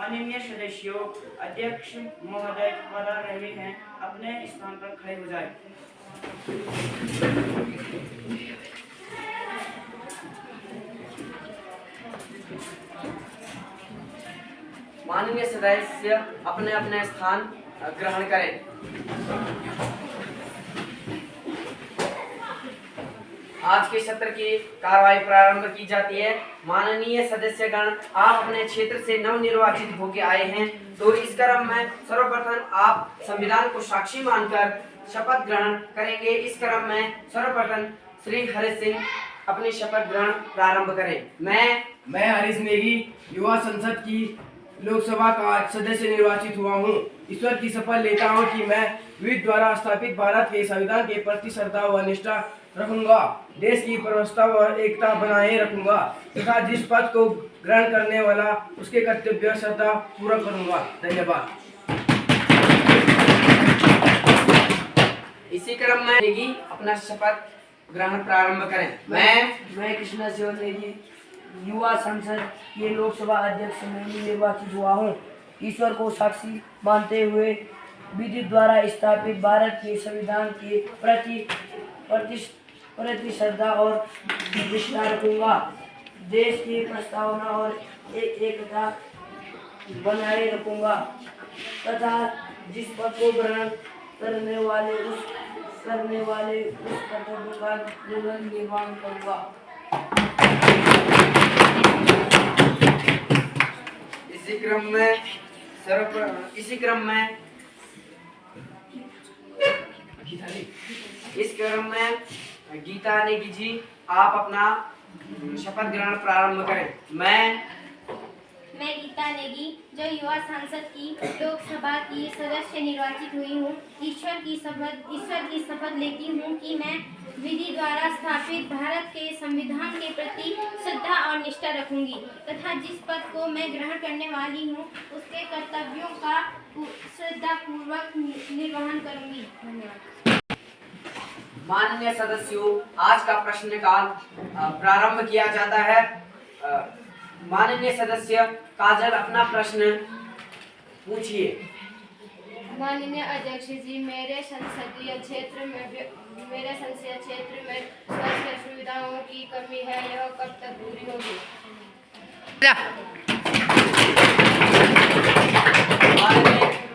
माननीय सदस्यों, अध्यक्ष महोदय पधार रहे हैं, अपने स्थान पर खड़े हो जाए। माननीय सदस्य अपने अपने स्थान ग्रहण करें। आज के सत्र की कार्रवाई प्रारंभ की जाती है। माननीय सदस्यगण, आप अपने क्षेत्र से नवनिर्वाचित होकर आए हैं, तो इस क्रम में सर्वप्रथम आप संविधान को साक्षी मानकर शपथ ग्रहण करेंगे। इस क्रम में सर्वप्रथम श्री हरीश सिंह अपनी शपथ ग्रहण प्रारंभ करें। मैं हरीश नेगी युवा संसद की लोकसभा का सदस्य निर्वाचित हुआ हूँ। ईश्वर की शपथ लेता हूँ कि मैं विधि द्वारा स्थापित भारत के संविधान के प्रति श्रद्धा व निष्ठा रखूंगा, देश की व्यवस्था व एकता बनाए रखूंगा तथा जिस पद को ग्रहण करने वाला उसके कर्तव्य श्रद्धा पूरा करूंगा। धन्यवाद। इसी क्रम में नेगी अपना शपथ ग्रहण प्रारंभ करें। मैं कृष्णा सिंह नेगी युवा संसद के लोकसभा अध्यक्ष में निर्वाचित हुआ हूँ। ईश्वर को साक्षी मानते हुए विधि द्वारा स्थापित भारत के संविधान के प्रति श्रद्धा और निष्ठा रखूंगा, देश की प्रस्तावना और एकता बनाए रखूंगा तथा जिस पद को ग्रहण करने वाले उस कर्तव्य का निर्वहन करूंगा। इसी क्रम में गीता नेगी जी, आप अपना शपथ ग्रहण प्रारंभ करें। मैं गीता नेगी जो युवा सांसद की लोकसभा की सदस्य निर्वाचित हुई हूँ, ईश्वर की शपथ लेती हूँ कि मैं विधि द्वारा स्थापित भारत के संविधान के प्रति श्रद्धा और निष्ठा रखूंगी तथा जिस पद को मैं ग्रहण करने वाली हूँ उसके कर्तव्यों का श्रद्धापूर्वक निर्वहन करूंगी। धन्यवाद। माननीय सदस्यों, आज का प्रश्नकाल प्रारंभ किया जाता है। माननीय सदस्य काजल, अपना प्रश्न पूछिए। माननीय अध्यक्ष जी, मेरे संसदीय क्षेत्र में स्वास्थ्य सुविधाओं की कमी है, यह कब तक पूरी होगी?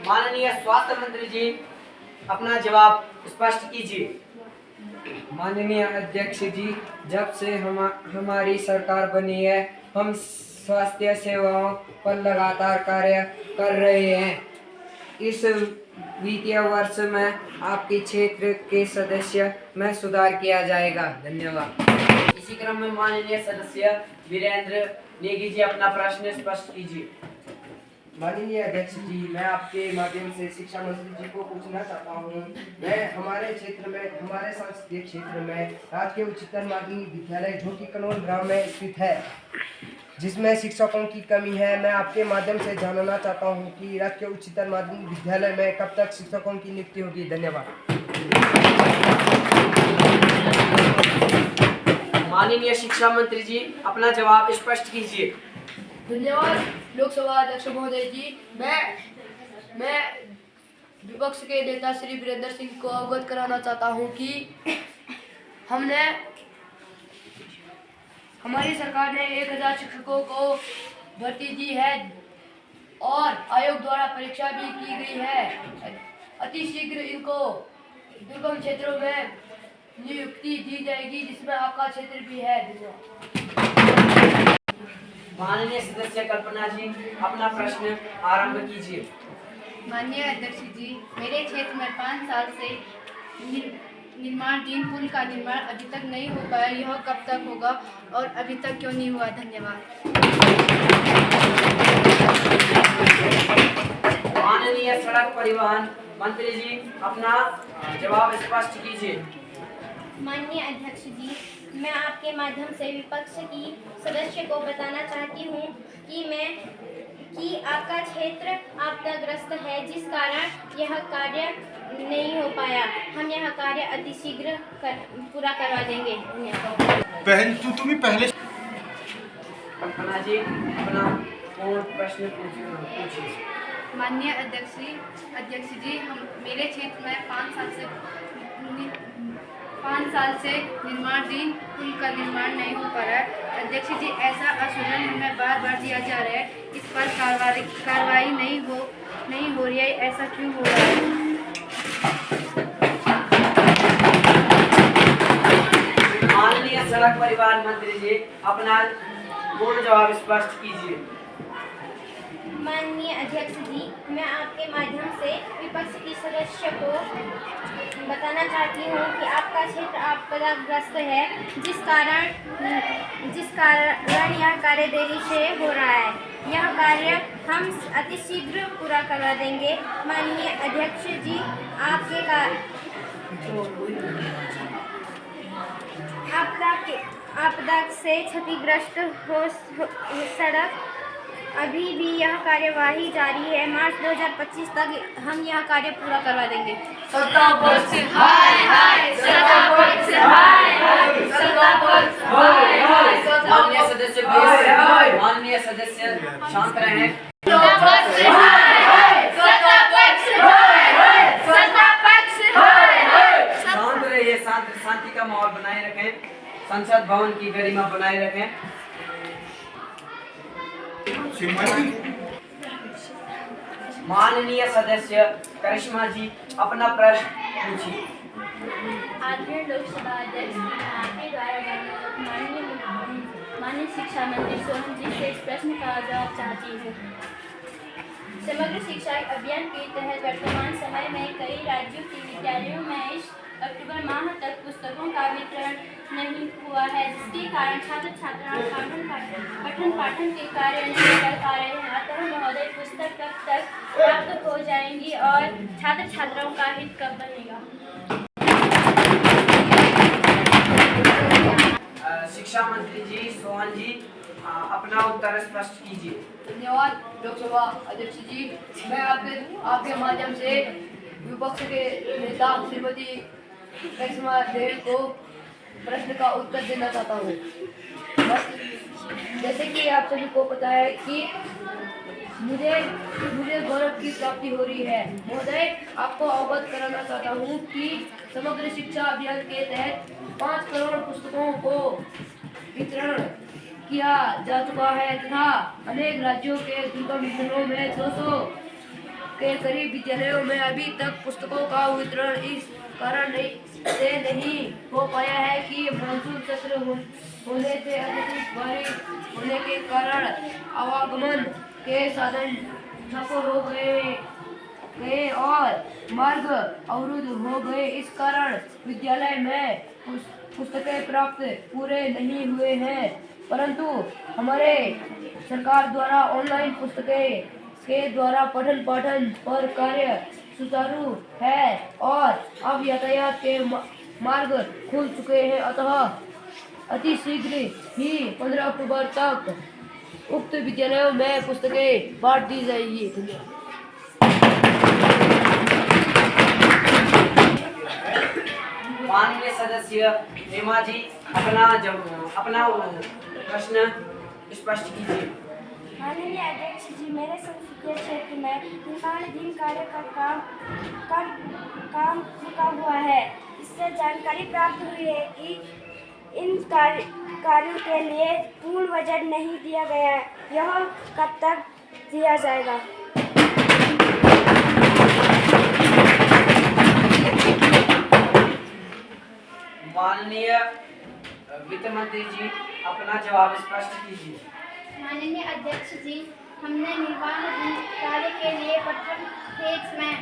माननीय स्वास्थ्य मंत्री जी, अपना जवाब स्पष्ट कीजिए। माननीय अध्यक्ष जी, जब से हमारी सरकार बनी है, हम स्वास्थ्य सेवाओं पर लगातार कार्य कर रहे हैं। इस वित्तीय वर्ष में आपके क्षेत्र के सदस्य में सुधार किया जाएगा। धन्यवाद। इसी क्रम में माननीय सदस्य वीरेंद्र नेगी जी, अपना प्रश्न स्पष्ट कीजिए। माननीय अध्यक्ष जी, मैं आपके माध्यम से शिक्षा मंत्री जी को पूछना चाहता हूँ। हमारे संसदीय क्षेत्र में राजकीय उच्चतर माध्यमिक विद्यालय जो कि कनौर ग्राम में स्थित है, जिसमें शिक्षकों की कमी है। मैं आपके माध्यम से जानना चाहता हूँ कि राजकीय उच्चतर माध्यमिक विद्यालय में कब तक शिक्षकों की नियुक्ति होगी। धन्यवाद। माननीय शिक्षा मंत्री जी, अपना जवाब स्पष्ट कीजिए। धन्यवाद लोकसभा अध्यक्ष महोदय जी। मैं विपक्ष के नेता श्री वीरेंद्र सिंह को अवगत कराना चाहता हूं कि हमारी सरकार ने 1000 शिक्षकों को भर्ती दी है और आयोग द्वारा परीक्षा भी की गई है। अति शीघ्र इनको दुर्गम क्षेत्रों में नियुक्ति दी जाएगी, जिसमें आपका क्षेत्र भी है। माननीय सदस्य कल्पना जी, अपना प्रश्न आरंभ कीजिए। माननीय अध्यक्ष जी, मेरे क्षेत्र में 5 साल से निर्माणधीन पुल का निर्माण अभी तक नहीं हो पाया, यह कब तक होगा और अभी तक क्यों नहीं हुआ? धन्यवाद। माननीय सड़क परिवहन मंत्री जी, अपना जवाब स्पष्ट कीजिए। माननीय अध्यक्ष जी, मैं आपके माध्यम से विपक्ष की सदस्य को बताना चाहती हूँ कि आपका क्षेत्र आपदाग्रस्त है, जिस कारण यह कार्य नहीं हो पाया। हम यह कार्य अतिशीघ्र पूरा करवा देंगे। धन्यवाद। कल्पना जी, अपना और प्रश्न पूछिए। माननीय अध्यक्ष जी, हम मेरे क्षेत्र में 5 साल से निर्माणाधीन पुल का निर्माण नहीं हो पा रहा है। अध्यक्ष जी, ऐसा आश्वासन हमें बार बार दिया जा रहा है, इस पर कार्रवाई नहीं हो रही है, ऐसा क्यों हो रहा है? माननीय सड़क परिवहन मंत्री जी, अपना पूर्ण जवाब स्पष्ट कीजिए। माननीय अध्यक्ष जी, मैं आपके माध्यम से विपक्ष की सदस्य को बताना चाहती हूँ कि आपका क्षेत्र आपदाग्रस्त है, जिस कारण यह कार्य देरी से हो रहा है। यह कार्य हम अतिशीघ्र पूरा करवा देंगे। माननीय अध्यक्ष जी, आपदा से क्षतिग्रस्त हो सड़क अभी भी यह कार्यवाही जारी है। मार्च 2025 तक हम यह कार्य पूरा करवा देंगे। माननीय सदस्य शांत रहें। शांत रहिए, शांति का माहौल बनाए रखें, संसद भवन की गरिमा बनाए रखें। माननीय सदस्य करिश्मा जी, अपना प्रश्न पूछिए। आदरणीय लोकसभा अध्यक्ष, आपके द्वारा माननीय शिक्षा मंत्री सोहन जी से इस प्रश्न का जवाब चाहती हूँ। समग्र शिक्षा अभियान के तहत वर्तमान समय में कई राज्यों के विद्यालयों में इस अक्टूबर माह तक पुस्तकों का वितरण नहीं हुआ है, जिसके कारण छात्र छात्राएं पठन पाठन के कार्य नहीं कर पा रहे हैं। अतः महोदय, पुस्तक कब तक प्राप्त हो जाएंगी और छात्र छात्राओं का हित कब बनेगा? शिक्षा मंत्री जी सोहन जी, अपना उत्तर स्पष्ट कीजिए। धन्यवाद लोकसभा अध्यक्ष जी, मैं आपके माध्यम से विपक्ष के नेता श्रीमती करिश्मा देवी को प्रश्न का उत्तर देना चाहता हूँ। जैसे कि आप सभी को पता है कि मुझे गौरव की प्राप्ति हो रही है। महोदय, आपको अवगत कराना चाहता हूँ कि समग्र शिक्षा अभियान के तहत 5 करोड़ पुस्तकों को वितरण किया जा चुका है तथा अनेक राज्यों के दुर्गम जिलों में 200 के करीब विद्यालयों में अभी तक पुस्तकों का वितरण इस कारण से नहीं हो पाया है कि मानसून सत्र होने से अत्यधिक बारिश होने के कारण आवागमन के साधन ठप हो गए और मार्ग अवरुद्ध हो गए। इस कारण विद्यालय में पुस्तकें प्राप्त पूरे नहीं हुए हैं, परंतु हमारे सरकार द्वारा ऑनलाइन पुस्तकें के द्वारा पठन पाठन पर कार्य सुचारू है और अब यातायात के मार्ग खुल चुके हैं। अतः अति शीघ्र ही 15 अक्टूबर तक उक्त विद्यालयों में पुस्तकें बांट दी जाएगी। माननीय सदस्य हेमा जी, अपना प्रश्न स्पष्ट कीजिए। माननीय अध्यक्ष जी, मेरे संसदीय क्षेत्र में निर्माणाधीन कार्य का काम रुका हुआ है। इससे जानकारी प्राप्त हुई है कि इन कार्यों के लिए पूर्ण बजट नहीं दिया गया है। यह कब तक दिया जाएगा? माननीय वित्त मंत्री जी, अपना जवाब स्पष्ट कीजिए। माननीय अध्यक्ष जी, हमने निर्माणाधीन कार्य के लिए प्रथम फेज में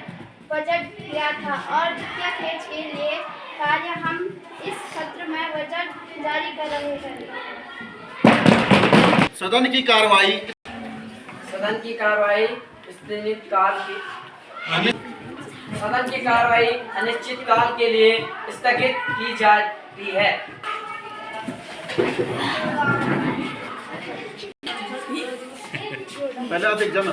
बजट दिया था और द्वितीय फेज के लिए कार्य हम इस सत्र में बजट जारी कर रहे हैं। सदन की कार्रवाई अनिश्चित काल के लिए स्थगित की जाती है। पहले आप एग्जाम ना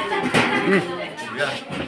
Yeah.